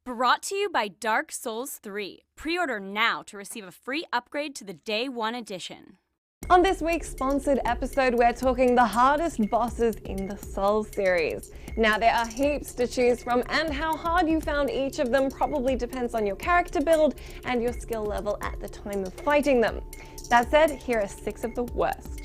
Brought to you by Dark Souls 3. Pre-order now to receive a free upgrade to the Day 1 edition. On this week's sponsored episode, we're talking the hardest bosses in the Souls series. Now, there are heaps to choose from, and how hard you found each of them probably depends on your character build and your skill level at the time of fighting them. That said, here are 6 of the worst.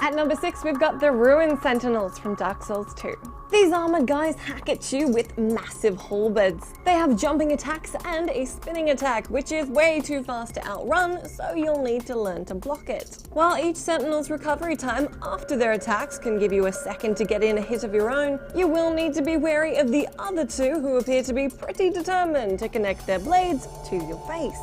At number 6, we've got the Ruined Sentinels from Dark Souls 2. These armored guys hack at you with massive halberds. They have jumping attacks and a spinning attack, which is way too fast to outrun, so you'll need to learn to block it. While each Sentinel's recovery time after their attacks can give you a second to get in a hit of your own, you will need to be wary of the other 2 who appear to be pretty determined to connect their blades to your face.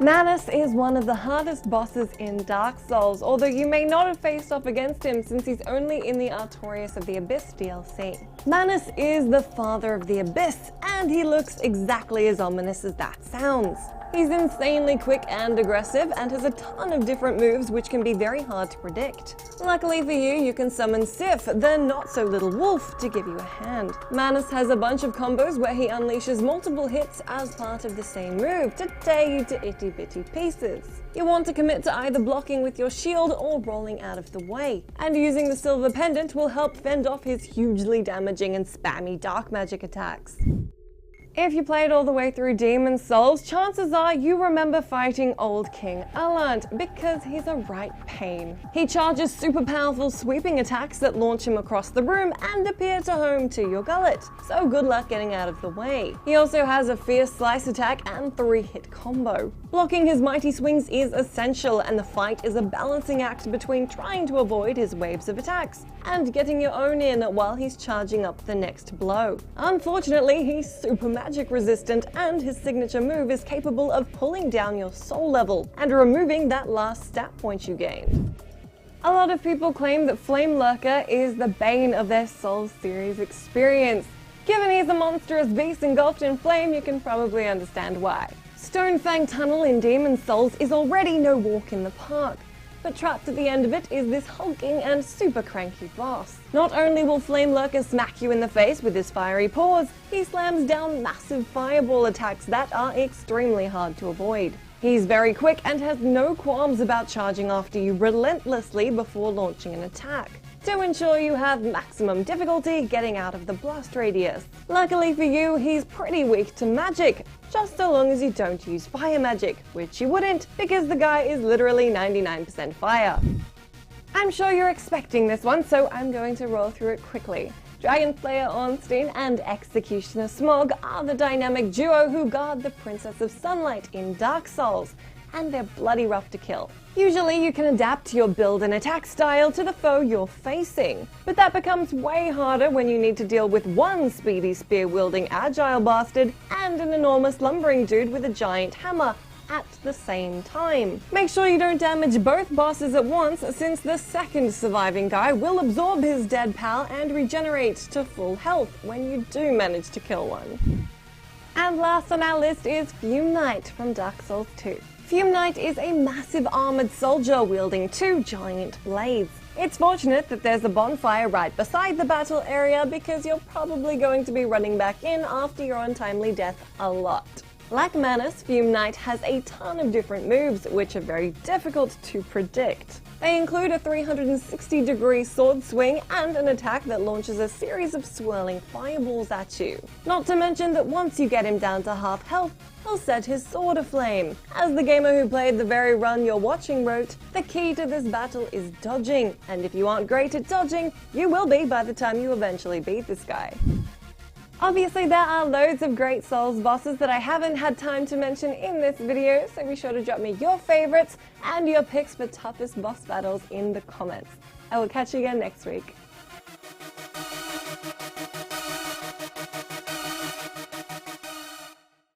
Malice is one of the hardest bosses in Dark Souls, although you may not have faced off against him since he's only in the Artorias of the Abyss DLC. Malice is the father of the Abyss, and he looks exactly as ominous as that sounds. He's insanely quick and aggressive, and has a ton of different moves which can be very hard to predict. Luckily for you, you can summon Sif, the not-so-little wolf, to give you a hand. Malice has a bunch of combos where he unleashes multiple hits as part of the same move to tear you to itty-bitty pieces. You want to commit to either blocking with your shield or rolling out of the way, and using the silver pendant will help fend off his hugely damaging and spammy dark magic attacks. If you played all the way through Demon Souls, chances are you remember fighting old King Allan, because he's a right pain. He charges super powerful sweeping attacks that launch him across the room and appear to home to your gullet, so good luck getting out of the way. He also has a fierce slice attack and 3-hit combo. Blocking his mighty swings is essential, and the fight is a balancing act between trying to avoid his waves of attacks and getting your own in while he's charging up the next blow. Unfortunately, he's super magic resistant, and his signature move is capable of pulling down your soul level and removing that last stat point you gained. A lot of people claim that Flame Lurker is the bane of their Souls series experience. Given he's a monstrous beast engulfed in flame, you can probably understand why. Stonefang Tunnel in Demon Souls is already no walk in the park, but trapped at the end of it is this hulking and super cranky boss. Not only will Flame Lurker smack you in the face with his fiery paws, he slams down massive fireball attacks that are extremely hard to avoid. He's very quick and has no qualms about charging after you relentlessly before launching an attack, to ensure you have maximum difficulty getting out of the blast radius. Luckily for you, he's pretty weak to magic, just so long as you don't use fire magic, which you wouldn't because the guy is literally 99% fire. I'm sure you're expecting this one, so I'm going to roll through it quickly. Dragon Slayer Ornstein and Executioner Smaug are the dynamic duo who guard the Princess of Sunlight in Dark Souls, and they're bloody rough to kill. Usually you can adapt your build and attack style to the foe you're facing, but that becomes way harder when you need to deal with one speedy spear-wielding agile bastard and an enormous lumbering dude with a giant hammer at the same time. Make sure you don't damage both bosses at once, since the second surviving guy will absorb his dead pal and regenerate to full health when you do manage to kill one. And last on our list is Fume Knight from Dark Souls 2. Fume Knight is a massive armored soldier wielding 2 giant blades. It's fortunate that there's a bonfire right beside the battle area, because you're probably going to be running back in after your untimely death a lot. Like Malice, Fume Knight has a ton of different moves, which are very difficult to predict. They include a 360-degree sword swing and an attack that launches a series of swirling fireballs at you. Not to mention that once you get him down to half health, he'll set his sword aflame. As the gamer who played the very run you're watching wrote, the key to this battle is dodging, and if you aren't great at dodging, you will be by the time you eventually beat this guy. Obviously, there are loads of great Souls bosses that I haven't had time to mention in this video, so be sure to drop me your favorites and your picks for toughest boss battles in the comments. I will catch you again next week.